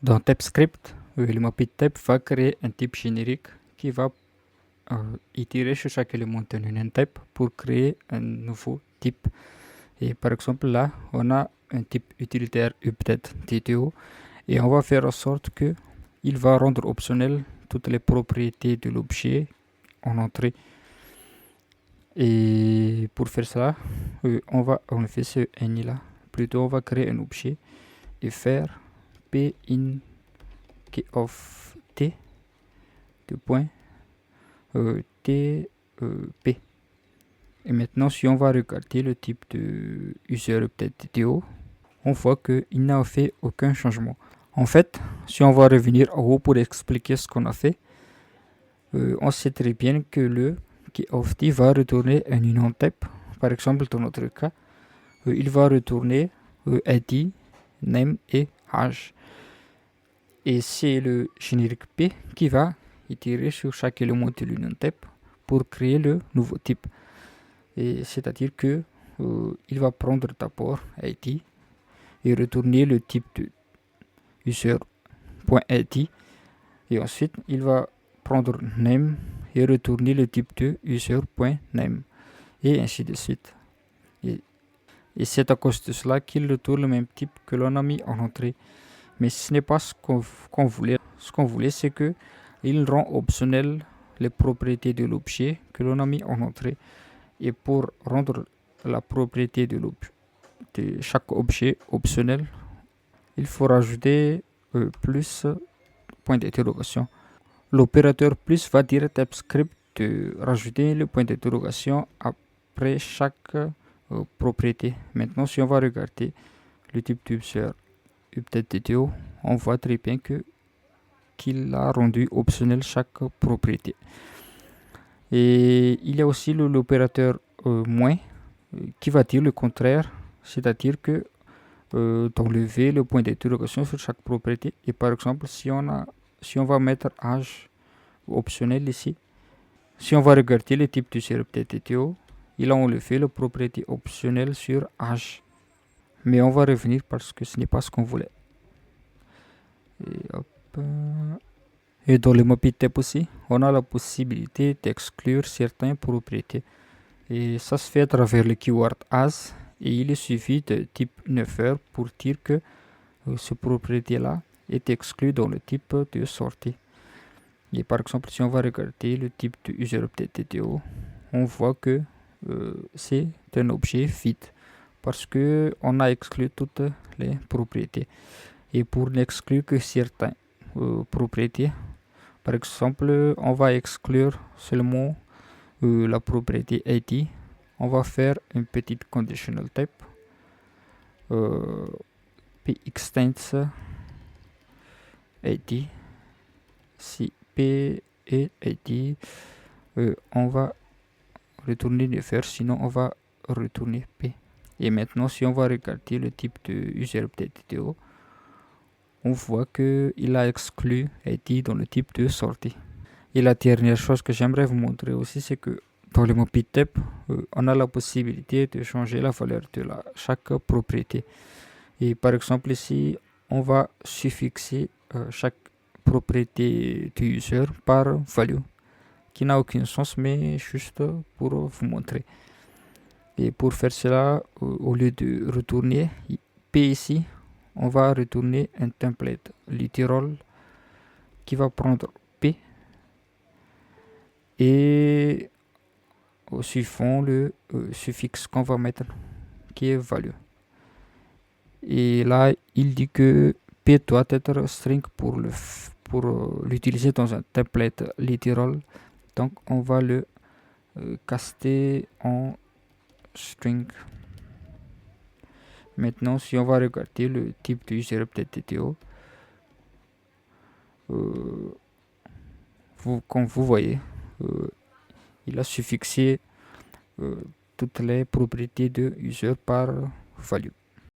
Dans TypeScript, l'élément type va créer un type générique qui va itérer sur chaque élément tenu un type pour créer un nouveau type. Et par exemple là, on a un type utilitaire update TTO et on va faire en sorte que il va rendre optionnel toutes les propriétés de l'objet en entrée. Et pour faire ça, on fait ce ni là. Plutôt, on va créer un objet et faire p in of t de point t p. Et maintenant, si on va regarder le type de user update TTO, on voit qu'il n'a fait aucun changement. En fait, si on va revenir en haut pour expliquer ce qu'on a fait, on sait très bien que le of t va retourner un union type. Par exemple, dans notre cas, il va retourner ID, name et age. Et c'est le générique P qui va itérer sur chaque élément de l'union type pour créer le nouveau type. Et c'est-à-dire que il va prendre d'abord ID et retourner le type de user.id et ensuite il va prendre name et retourner le type de user.name et ainsi de suite. Et c'est à cause de cela qu'il retourne le même type que l'on a mis en entrée. Mais ce n'est pas ce qu'on voulait. Ce qu'on voulait, c'est que il rend optionnel les propriétés de l'objet que l'on a mis en entrée. Et pour rendre la propriété de chaque objet optionnel, il faut rajouter plus point d'interrogation. L'opérateur plus va dire à TypeScript de rajouter le point d'interrogation après chaque propriété. Maintenant, si on va regarder le type d'user update TTO, on voit très bien qu'il a rendu optionnel chaque propriété. Et il y a aussi l'opérateur moins qui va dire le contraire, c'est-à-dire que d'enlever le point d'interrogation sur chaque propriété. Et par exemple, si on va mettre âge optionnel ici, si on va regarder le type du update TTO, il a enlevé la propriété optionnelle sur âge. Mais on va revenir parce que ce n'est pas ce qu'on voulait. Et hop. Et dans le mobile type aussi, on a la possibilité d'exclure certaines propriétés. Et ça se fait à travers le keyword as. Et il suffit de type nefer pour dire que ce propriété-là est exclue dans le type de sortie. Et par exemple, si on va regarder le type de user update TTO, on voit que c'est un objet vide parce que on a exclu toutes les propriétés. Et pour n'exclure que certaines propriétés, par exemple, on va exclure seulement la propriété ID. On va faire une petite conditional type p extends ID. Si p est ID, on va retourner nefer, sinon on va retourner p. Et maintenant, si on va regarder le type de user update TTO, on voit qu'il a exclu ID dans le type de sortie. Et la dernière chose que j'aimerais vous montrer aussi, c'est que dans le mobile type, on a la possibilité de changer la valeur de chaque propriété. Et par exemple ici, on va suffixer chaque propriété du user par value, qui n'a aucun sens, mais juste pour vous montrer. Et pour faire cela, au lieu de retourner P ici, on va retourner un template literal qui va prendre P et au suivant le suffixe qu'on va mettre qui est value. Et là, il dit que P doit être string pour l'utiliser dans un template literal. Donc, on va le caster en string. Maintenant, si on va regarder le type de user update TTO, comme vous voyez, il a suffixé toutes les propriétés de user par value.